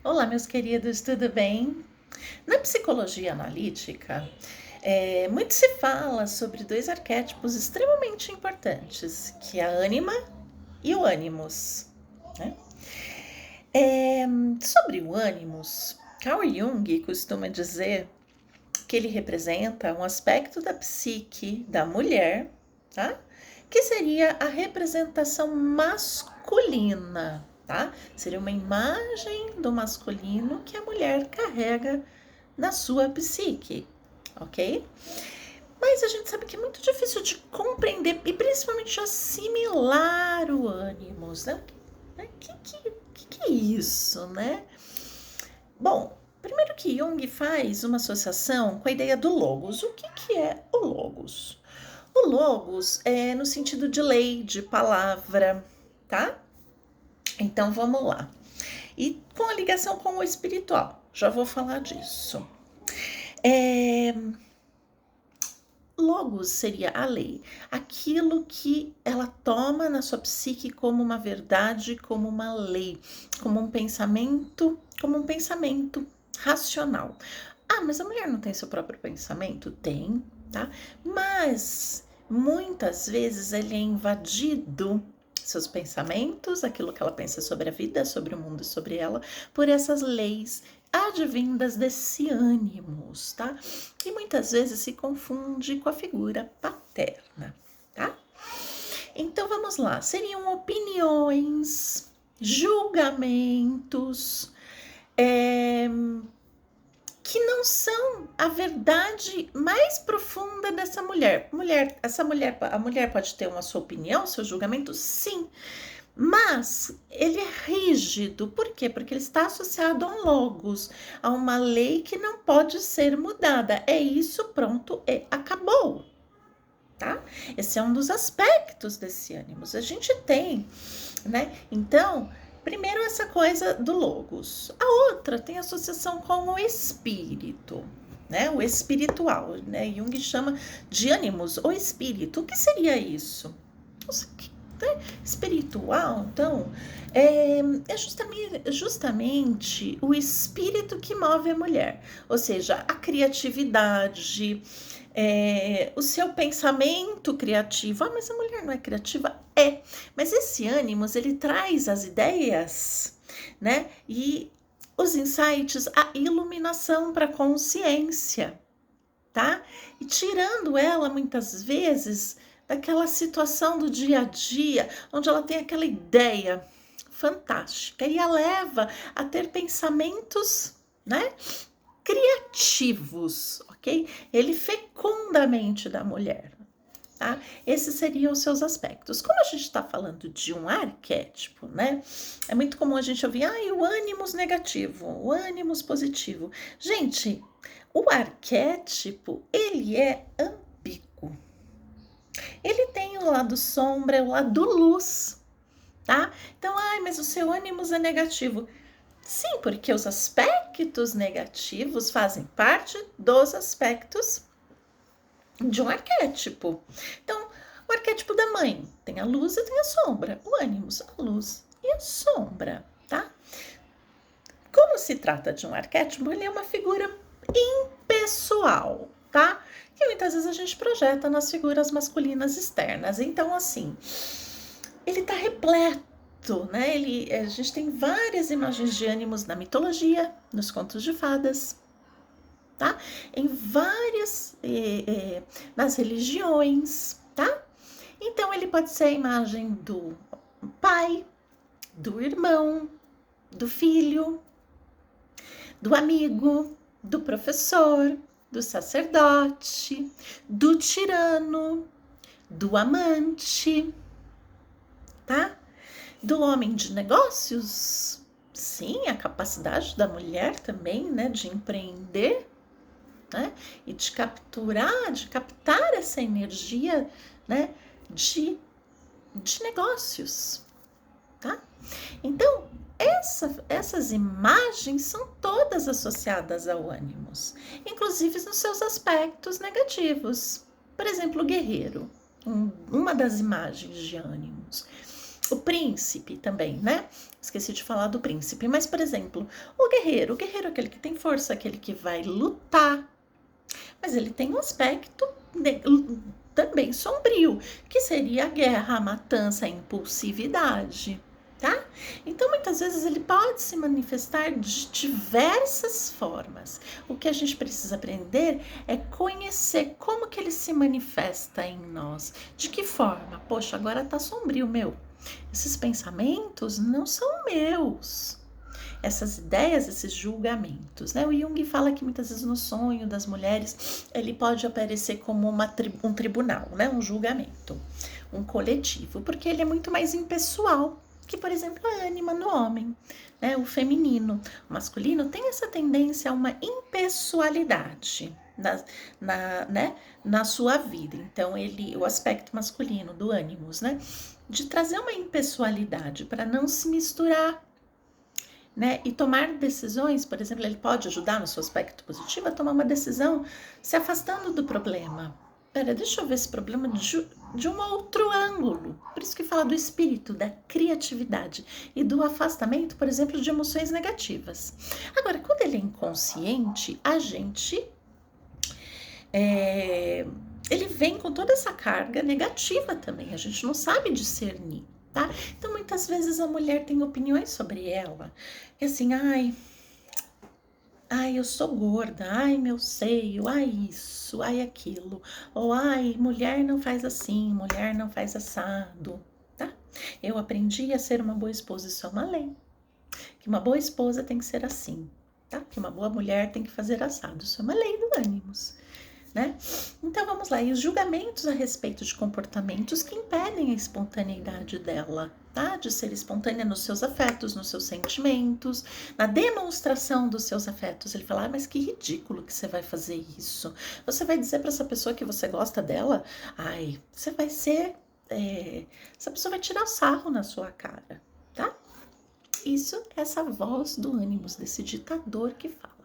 Olá, meus queridos, tudo bem? Na psicologia analítica, muito se fala sobre dois arquétipos extremamente importantes, que é a ânima e o ânimos, né? Sobre o ânimos, Carl Jung costuma dizer que ele representa um aspecto da psique da mulher, tá? Que seria a representação masculina, tá? Seria uma imagem do masculino que a mulher carrega na sua psique, ok? Mas a gente sabe que é muito difícil de compreender e principalmente de assimilar o ânimos, né? Que é isso, né? Bom, primeiro que Jung faz uma associação com a ideia do logos. O que é o logos? O logos é no sentido de lei, de palavra, tá? Então vamos lá. E com a ligação com o espiritual, já vou falar disso. Logos seria a lei, aquilo que ela toma na sua psique como uma verdade, como uma lei, como um pensamento racional. Ah, mas a mulher não tem seu próprio pensamento? Tem, tá? Mas muitas vezes ele é invadido, seus pensamentos, aquilo que ela pensa sobre a vida, sobre o mundo, sobre ela, por essas leis advindas desse ânimos, tá? E muitas vezes se confunde com a figura paterna, tá? Então vamos lá, seriam opiniões, julgamentos, que não são a verdade mais profunda dessa mulher. A mulher pode ter uma sua opinião, seu julgamento, sim, mas ele é rígido. Por quê? Porque ele está associado a um logos, a uma lei que não pode ser mudada. É isso, pronto, e acabou. Tá? Esse é um dos aspectos desse ânimos. A gente tem, né? Então, primeiro essa coisa do logos. A outra tem associação com o espírito, né? O espiritual, né? Jung chama de ânimos, o espírito. O que seria isso? Nossa, né? Espiritual, então, é justamente o espírito que move a mulher, ou seja, a criatividade, o seu pensamento criativo. Ah, mas a mulher não é criativa? É, mas esse ânimos, ele traz as ideias, né, e os insights, a iluminação para a consciência, tá? E tirando ela, muitas vezes, daquela situação do dia a dia, onde ela tem aquela ideia fantástica e a leva a ter pensamentos, né, criativos, ok? Ele fecunda a mente da mulher, tá? Esses seriam os seus aspectos. Como a gente está falando de um arquétipo, né? É muito comum a gente ouvir, o ânimos negativo, o ânimos positivo. Gente, o arquétipo, ele é ambíguo. Ele tem o lado sombra, o lado luz, tá? Então, mas o seu ânimos é negativo. Sim, porque os aspectos negativos fazem parte dos aspectos de um arquétipo. Então, o arquétipo da mãe tem a luz e tem a sombra. O ânimos, a luz e a sombra, tá? Como se trata de um arquétipo, ele é uma figura impessoal, tá? Que muitas vezes a gente projeta nas figuras masculinas externas. Então, assim, ele tá repleto, né? A gente tem várias imagens de ânimos na mitologia, nos contos de fadas, tá? Em várias, nas religiões, tá? Então, ele pode ser a imagem do pai, do irmão, do filho, do amigo, do professor, do sacerdote, do tirano, do amante, tá? Do homem de negócios, sim, a capacidade da mulher também, né, de empreender, né, e de captar essa energia, né, de negócios, tá? Então, essas imagens são todas associadas ao ânimos, inclusive nos seus aspectos negativos. Por exemplo, o guerreiro, uma das imagens de ânimos. O príncipe também, né? Esqueci de falar do príncipe. Mas, por exemplo, o guerreiro é aquele que tem força, aquele que vai lutar. Mas ele tem um aspecto também sombrio, que seria a guerra, a matança, a impulsividade, tá? Então, muitas vezes ele pode se manifestar de diversas formas. O que a gente precisa aprender é conhecer como que ele se manifesta em nós. De que forma? Poxa, agora tá sombrio, meu. Esses pensamentos não são meus. Essas ideias, esses julgamentos, né? O Jung fala que muitas vezes no sonho das mulheres ele pode aparecer como um tribunal, né? Um julgamento, um coletivo, porque ele é muito mais impessoal que, por exemplo, a ânima no homem, né? O feminino, o masculino tem essa tendência a uma impessoalidade na sua vida. Então, o aspecto masculino do ânimos, né? De trazer uma impessoalidade para não se misturar, né? E tomar decisões, por exemplo, ele pode ajudar no seu aspecto positivo a tomar uma decisão se afastando do problema. Pera, deixa eu ver esse problema de um outro ângulo. Por isso que fala do espírito, da criatividade e do afastamento, por exemplo, de emoções negativas. Agora, quando ele é inconsciente, a gente ele vem com toda essa carga negativa também. A gente não sabe discernir. Tá? Então, muitas vezes a mulher tem opiniões sobre ela. E assim, ai, eu sou gorda, ai, meu seio, ai, isso, ai, aquilo. Ou, ai, mulher não faz assim, mulher não faz assado, tá? Eu aprendi a ser uma boa esposa, isso é uma lei. Que uma boa esposa tem que ser assim, tá? Que uma boa mulher tem que fazer assado, isso é uma lei do ânimos. Né? Então vamos lá, e os julgamentos a respeito de comportamentos que impedem a espontaneidade dela, tá? De ser espontânea nos seus afetos, nos seus sentimentos, na demonstração dos seus afetos. Ele fala, mas que ridículo que você vai fazer isso. Você vai dizer para essa pessoa que você gosta dela? Ai, você vai ser... essa pessoa vai tirar sarro na sua cara, tá? Isso é essa voz do ânimos, desse ditador que fala.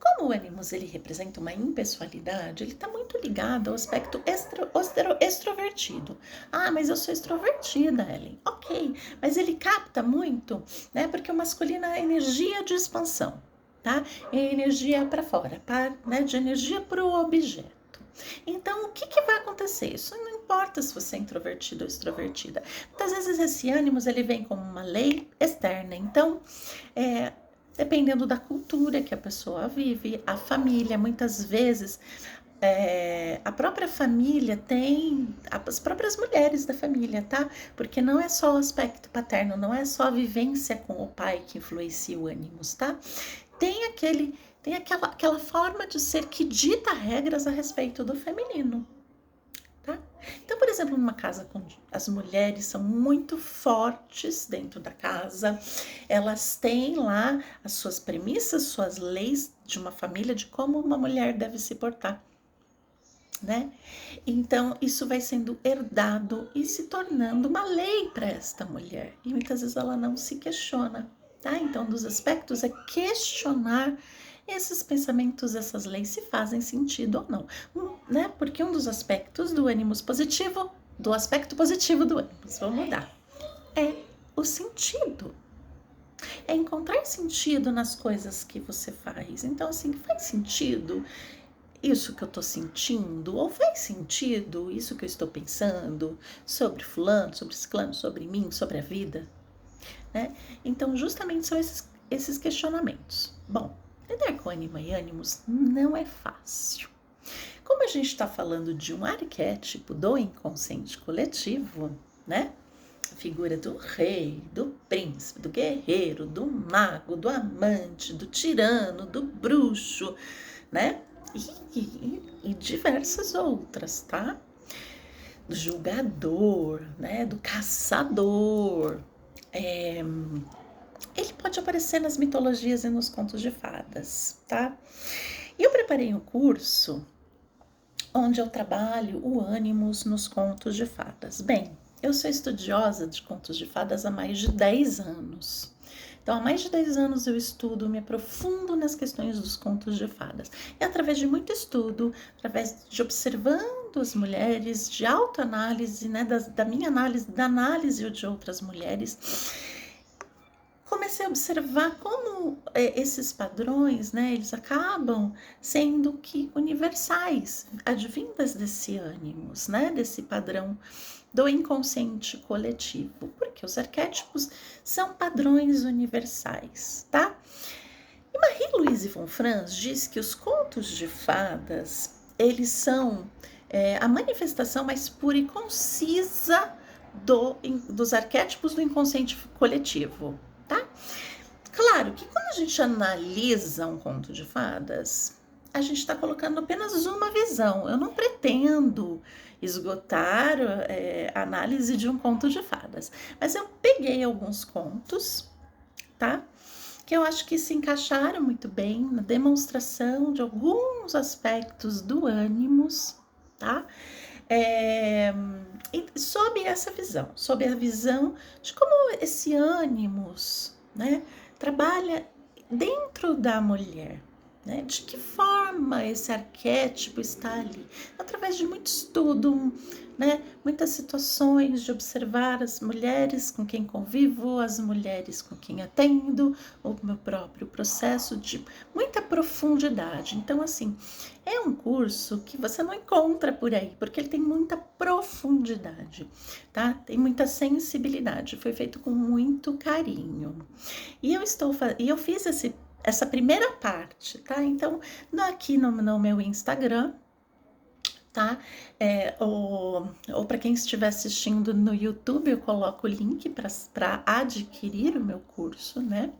Como o ânimos ele representa uma impessoalidade, ele está muito ligado ao aspecto extrovertido. Ah, mas eu sou extrovertida, Ellen. Ok, mas ele capta muito, né? Porque o masculino é energia de expansão, tá? É energia para fora, né? De energia para o objeto. Então, o que vai acontecer? Isso não importa se você é introvertido ou extrovertida. Muitas vezes esse ânimos ele vem como uma lei externa. Então, dependendo da cultura que a pessoa vive, a família, muitas vezes, a própria família tem, as próprias mulheres da família, tá? Porque não é só o aspecto paterno, não é só a vivência com o pai que influencia o ânimos, tá? Tem aquela forma de ser que dita regras a respeito do feminino. Tá? Então, por exemplo, numa casa com as mulheres são muito fortes dentro da casa, elas têm lá as suas premissas, suas leis de uma família, de como uma mulher deve se portar, né? Então, isso vai sendo herdado e se tornando uma lei para esta mulher, e muitas vezes ela não se questiona, tá? Então, um dos aspectos é questionar esses pensamentos, essas leis, se fazem sentido ou não, né? Porque um dos aspectos do ânimos positivo, do aspecto positivo do ânimos, vamos mudar, é o sentido. É encontrar sentido nas coisas que você faz. Então, assim, faz sentido isso que eu tô sentindo? Ou faz sentido isso que eu estou pensando sobre fulano, sobre ciclano, sobre mim, sobre a vida? Né? Então, justamente são esses questionamentos. Bom, lidar com ânima e ânimos não é fácil. Como a gente está falando de um arquétipo do inconsciente coletivo, né? A figura do rei, do príncipe, do guerreiro, do mago, do amante, do tirano, do bruxo, né? E diversas outras, tá? Do julgador, né? Do caçador. Ele pode aparecer nas mitologias e nos contos de fadas, tá? E eu preparei um curso onde eu trabalho o ânimos nos contos de fadas. Bem, eu sou estudiosa de contos de fadas há mais de 10 anos. Então, Então, há mais de 10 anos eu estudo, me aprofundo nas questões dos contos de fadas. E através de muito estudo, através de observando as mulheres, de autoanálise, né, da minha análise, da análise de outras mulheres, comecei a observar como esses padrões, né, eles acabam sendo que universais, advindas desse ânimos, né, desse padrão do inconsciente coletivo, porque os arquétipos são padrões universais, tá? E Marie-Louise von Franz diz que os contos de fadas, eles são a manifestação mais pura e concisa dos arquétipos do inconsciente coletivo, tá? Claro que quando a gente analisa um conto de fadas, a gente está colocando apenas uma visão. Eu não pretendo esgotar a análise de um conto de fadas, mas eu peguei alguns contos, tá? Que eu acho que se encaixaram muito bem na demonstração de alguns aspectos do ânimos, tá? Sob essa visão, sob a visão de como esse ânimos, né, trabalha dentro da mulher, né? De que forma esse arquétipo está ali? Através de muito estudo, né? Muitas situações de observar as mulheres com quem convivo, as mulheres com quem atendo, o meu próprio processo de muita profundidade. Então, assim, é um curso que você não encontra por aí, porque ele tem muita profundidade, tá? Tem muita sensibilidade, foi feito com muito carinho. E eu fiz essa primeira parte, tá? Então, aqui no meu Instagram, tá? Ou para quem estiver assistindo no YouTube, eu coloco o link para adquirir o meu curso, né?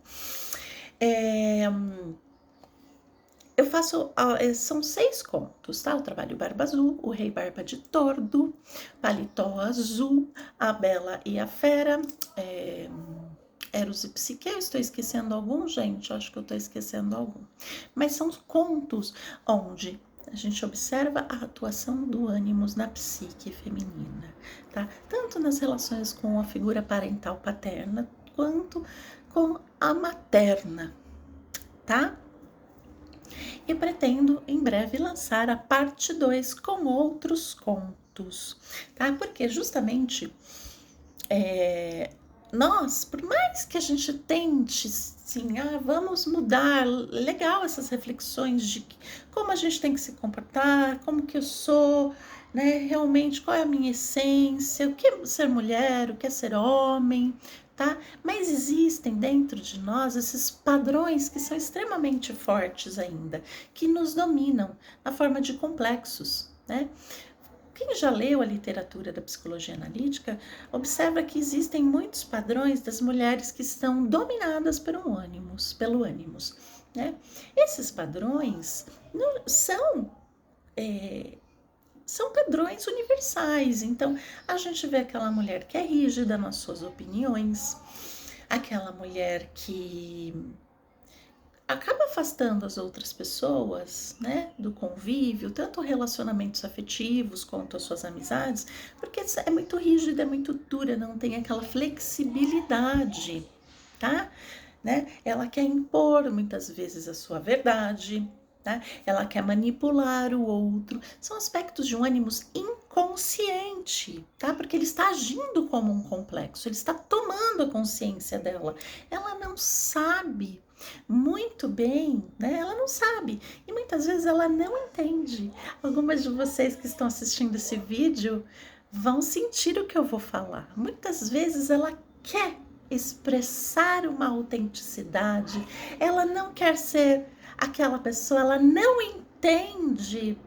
Eu faço, são 6 contos, tá? Eu trabalho Barba Azul, o Rei Barba de Tordo, Paletó Azul, a Bela e a Fera, Eros e Psique. Eu estou esquecendo algum, gente? Eu acho que eu estou esquecendo algum. Mas são contos onde a gente observa a atuação do ânimos na psique feminina, tá? Tanto nas relações com a figura parental paterna, quanto com a materna, tá? E pretendo em breve lançar a parte 2 com outros contos, tá? Porque justamente nós, por mais que a gente tente, sim, vamos mudar, legal essas reflexões de como a gente tem que se comportar, como que eu sou, né, realmente qual é a minha essência, o que é ser mulher, o que é ser homem, tá? Mas existem dentro de nós esses padrões que são extremamente fortes ainda, que nos dominam na forma de complexos, né? Quem já leu a literatura da psicologia analítica observa que existem muitos padrões das mulheres que estão dominadas pelo ânimos, né? Esses padrões são padrões universais. Então, a gente vê aquela mulher que é rígida nas suas opiniões, aquela mulher que acaba afastando as outras pessoas, né, do convívio, tanto relacionamentos afetivos quanto as suas amizades, porque é muito rígida, é muito dura, não tem aquela flexibilidade, tá? Né? Ela quer impor muitas vezes a sua verdade, tá? Ela quer manipular o outro. São aspectos de um ânimos inconsciente, tá? Porque ele está agindo como um complexo, ele está tomando a consciência dela. Ela não sabe muito bem, né? Ela não sabe e muitas vezes ela não entende. Algumas de vocês que estão assistindo esse vídeo vão sentir o que eu vou falar. Muitas vezes ela quer expressar uma autenticidade, ela não quer ser aquela pessoa, ela não entende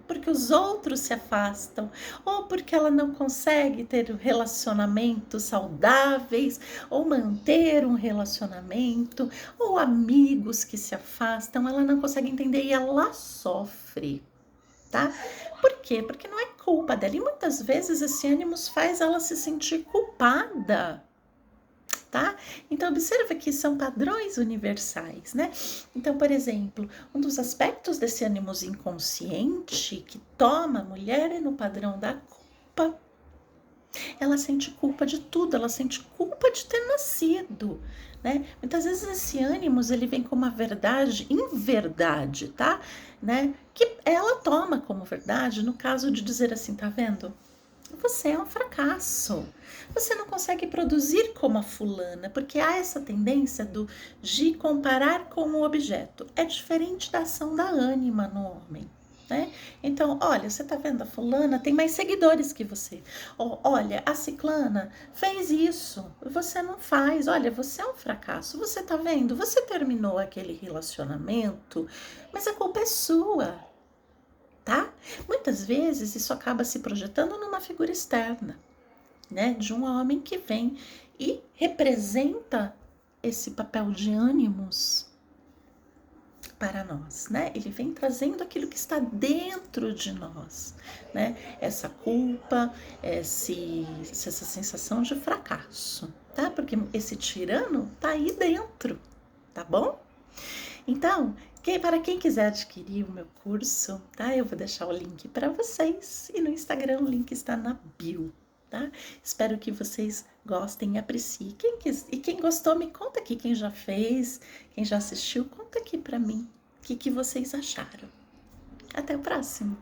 porque os outros se afastam ou porque ela não consegue ter relacionamentos saudáveis ou manter um relacionamento ou amigos que se afastam, ela não consegue entender e ela sofre, tá? Por quê? Porque não é culpa dela e muitas vezes esse ânimo faz ela se sentir culpada. Tá? Então, observa que são padrões universais, né? Então, por exemplo, um dos aspectos desse ânimo inconsciente que toma a mulher é no padrão da culpa. Ela sente culpa de tudo, ela sente culpa de ter nascido, né? Muitas vezes esse ânimos, ele vem com uma verdade, inverdade, tá? Né? Que ela toma como verdade no caso de dizer assim, tá vendo? Você é um fracasso. Você não consegue produzir como a fulana, porque há essa tendência de comparar com o objeto. É diferente da ação da ânima no homem. Né? Então, olha, você tá vendo a fulana tem mais seguidores que você. Olha, a ciclana fez isso, você não faz. Olha, você é um fracasso. Você tá vendo? Você terminou aquele relacionamento, mas a culpa é sua. Tá? Muitas vezes isso acaba se projetando numa figura externa, né? De um homem que vem e representa esse papel de ânimos para nós, né? Ele vem trazendo aquilo que está dentro de nós, né? Essa culpa, essa sensação de fracasso, tá? Porque esse tirano tá aí dentro, tá bom? Então, para quem quiser adquirir o meu curso, tá? Eu vou deixar o link para vocês e no Instagram o link está na bio, tá? Espero que vocês gostem e apreciem. E quem gostou, me conta aqui, quem já fez, quem já assistiu, conta aqui para mim o que vocês acharam. Até o próximo!